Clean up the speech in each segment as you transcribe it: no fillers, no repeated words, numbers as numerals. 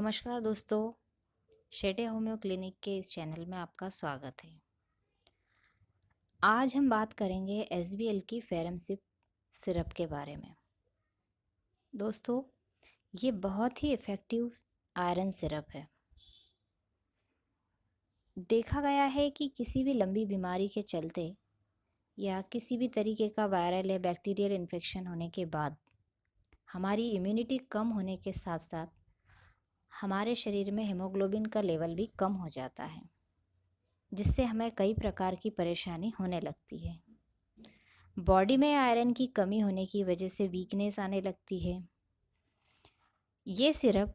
नमस्कार दोस्तों, Shete homeo clinic के इस चैनल में आपका स्वागत है। आज हम बात करेंगे एसबीएल की फेरमसिप सिरप के बारे में। दोस्तों, ये बहुत ही इफ़ेक्टिव आयरन सिरप है। देखा गया है कि किसी भी लंबी बीमारी के चलते या किसी भी तरीके का वायरल या बैक्टीरियल इन्फेक्शन होने के बाद हमारी इम्यूनिटी कम होने के साथ साथ हमारे शरीर में हीमोग्लोबिन का लेवल भी कम हो जाता है, जिससे हमें कई प्रकार की परेशानी होने लगती है। बॉडी में आयरन की कमी होने की वजह से वीकनेस आने लगती है। ये सिरप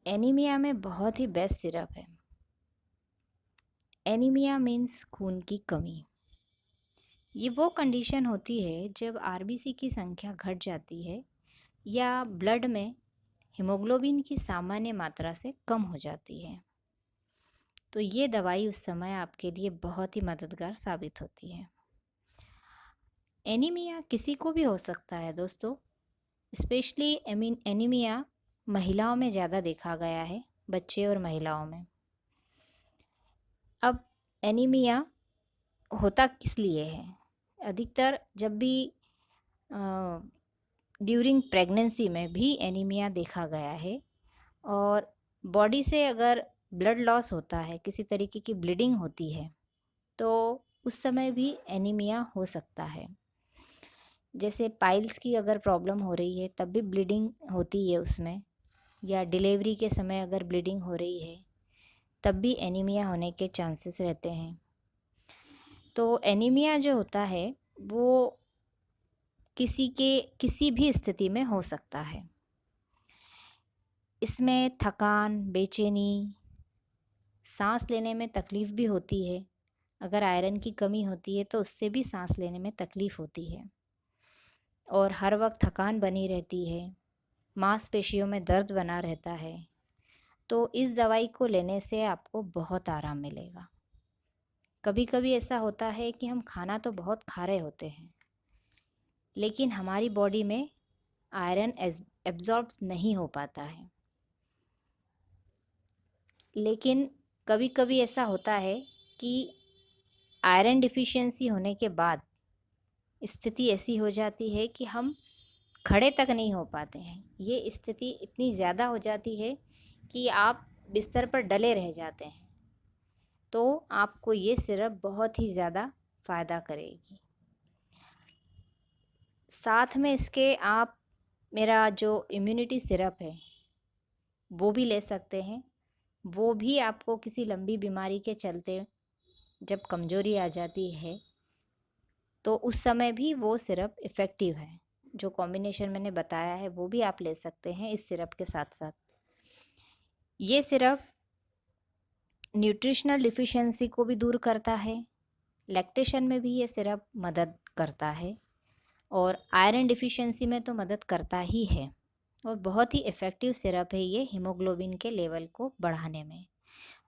एनीमिया में बहुत ही बेस्ट सिरप है। एनीमिया मीन्स खून की कमी। ये वो कंडीशन होती है जब आरबीसी की संख्या घट जाती है या ब्लड में हीमोग्लोबिन की सामान्य मात्रा से कम हो जाती है। तो ये दवाई उस समय आपके लिए बहुत ही मददगार साबित होती है। एनीमिया किसी को भी हो सकता है दोस्तों, स्पेशली एनीमिया महिलाओं में ज़्यादा देखा गया है, बच्चे और महिलाओं में। अब एनीमिया होता किस लिए है? अधिकतर जब भी ड्यूरिंग प्रेगनेंसी में भी एनीमिया देखा गया है, और बॉडी से अगर ब्लड लॉस होता है, किसी तरीके की ब्लीडिंग होती है, तो उस समय भी एनीमिया हो सकता है। जैसे पाइल्स की अगर प्रॉब्लम हो रही है तब भी ब्लीडिंग होती है उसमें, या डिलीवरी के समय अगर ब्लीडिंग हो रही है तब भी एनीमिया होने के चांसेस रहते हैं। तो एनीमिया जो होता है वो किसी भी स्थिति में हो सकता है। इसमें थकान, बेचैनी, सांस लेने में तकलीफ़ भी होती है। अगर आयरन की कमी होती है तो उससे भी सांस लेने में तकलीफ़ होती है, और हर वक्त थकान बनी रहती है, मांसपेशियों में दर्द बना रहता है। तो इस दवाई को लेने से आपको बहुत आराम मिलेगा। कभी कभी ऐसा होता है कि हम खाना तो बहुत खा रहे होते हैं, लेकिन हमारी बॉडी में आयरन एब्जॉर्ब नहीं हो पाता है। लेकिन कभी कभी ऐसा होता है कि आयरन डिफिशिएंसी होने के बाद स्थिति ऐसी हो जाती है कि हम खड़े तक नहीं हो पाते हैं। ये स्थिति इतनी ज़्यादा हो जाती है कि आप बिस्तर पर डले रह जाते हैं। तो आपको ये सिरप बहुत ही ज़्यादा फ़ायदा करेगी। साथ में इसके आप मेरा जो इम्यूनिटी सिरप है वो भी ले सकते हैं। वो भी आपको किसी लंबी बीमारी के चलते जब कमज़ोरी आ जाती है तो उस समय भी वो सिरप इफ़ेक्टिव है। जो कॉम्बिनेशन मैंने बताया है वो भी आप ले सकते हैं इस सिरप के साथ साथ। ये सिरप न्यूट्रिशनल डिफिशिएंसी को भी दूर करता है। लैक्टेशन में भी ये सिरप मदद करता है, और आयरन डिफिशिएंसी में तो मदद करता ही है। और बहुत ही इफ़ेक्टिव सिरप है ये हीमोग्लोबिन के लेवल को बढ़ाने में।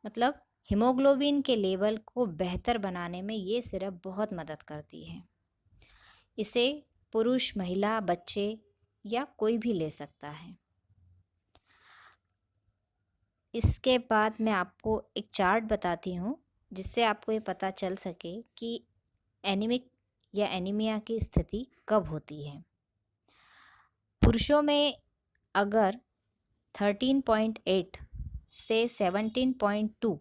मतलब हीमोग्लोबिन के लेवल को बेहतर बनाने में ये सिरप बहुत मदद करती है। इसे पुरुष, महिला, बच्चे या कोई भी ले सकता है। इसके बाद मैं आपको एक चार्ट बताती हूँ जिससे आपको ये पता चल सके कि एनीमिक या एनीमिया की स्थिति कब होती है। पुरुषों में अगर 13.8 से 17.2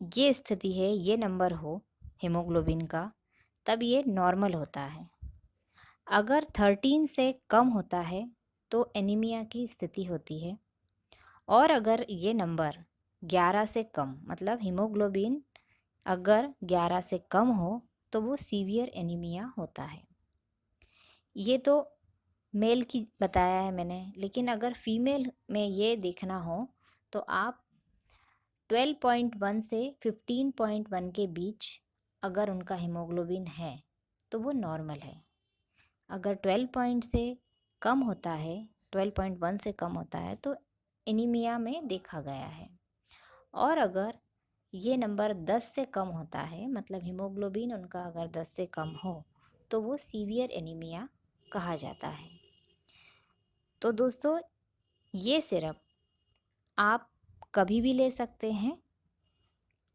ये स्थिति है, ये नंबर हो हीमोग्लोबिन का, तब ये नॉर्मल होता है। अगर 13 से कम होता है तो एनीमिया की स्थिति होती है, और अगर ये नंबर 11 से कम, मतलब हीमोग्लोबिन अगर 11 से कम हो, तो वो सीवियर एनीमिया होता है। ये तो मेल की बताया है मैंने, लेकिन अगर फीमेल में ये देखना हो तो आप 12.1 से 15.1 के बीच अगर उनका हीमोग्लोबिन है तो वो नॉर्मल है। अगर 12 पॉइंट से कम होता है, 12.1 से कम होता है तो एनीमिया में देखा गया है। और अगर ये नंबर 10 से कम होता है, मतलब हीमोग्लोबिन उनका अगर 10 से कम हो, तो वो सीवियर एनीमिया कहा जाता है। तो दोस्तों, ये सिरप आप कभी भी ले सकते हैं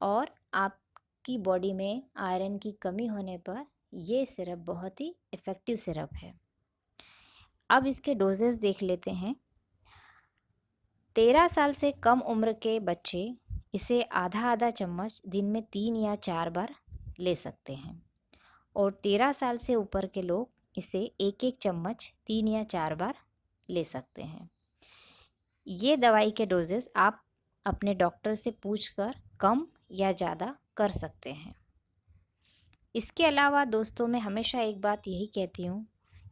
और आपकी बॉडी में आयरन की कमी होने पर ये सिरप बहुत ही इफ़ेक्टिव सिरप है। अब इसके डोजेस देख लेते हैं। 13 साल से कम उम्र के बच्चे इसे आधा आधा चम्मच दिन में 3 या 4 बार ले सकते हैं और 13 साल से ऊपर के लोग इसे एक एक चम्मच 3 या 4 बार ले सकते हैं। ये दवाई के डोजेस आप अपने डॉक्टर से पूछकर कम या ज़्यादा कर सकते हैं। इसके अलावा दोस्तों, मैं हमेशा एक बात यही कहती हूँ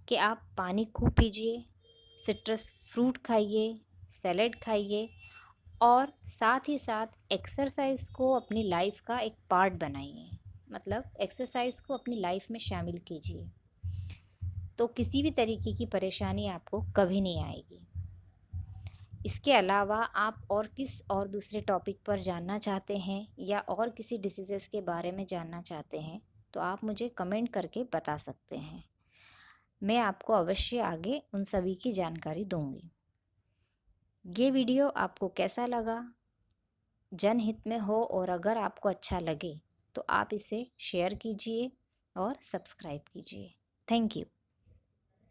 कि आप पानी खूब पीजिए, सिट्रस फ्रूट खाइए, सैलेड खाइए और साथ ही साथ एक्सरसाइज को अपनी लाइफ का एक पार्ट बनाइए। मतलब एक्सरसाइज को अपनी लाइफ में शामिल कीजिए, तो किसी भी तरीके की परेशानी आपको कभी नहीं आएगी। इसके अलावा आप और किस और दूसरे टॉपिक पर जानना चाहते हैं या और किसी डिसीज़ेस के बारे में जानना चाहते हैं तो आप मुझे कमेंट करके बता सकते हैं। मैं आपको अवश्य आगे उन सभी की जानकारी दूंगी। ये वीडियो आपको कैसा लगा, जनहित में हो और अगर आपको अच्छा लगे तो आप इसे शेयर कीजिए और सब्सक्राइब कीजिए। Thank you.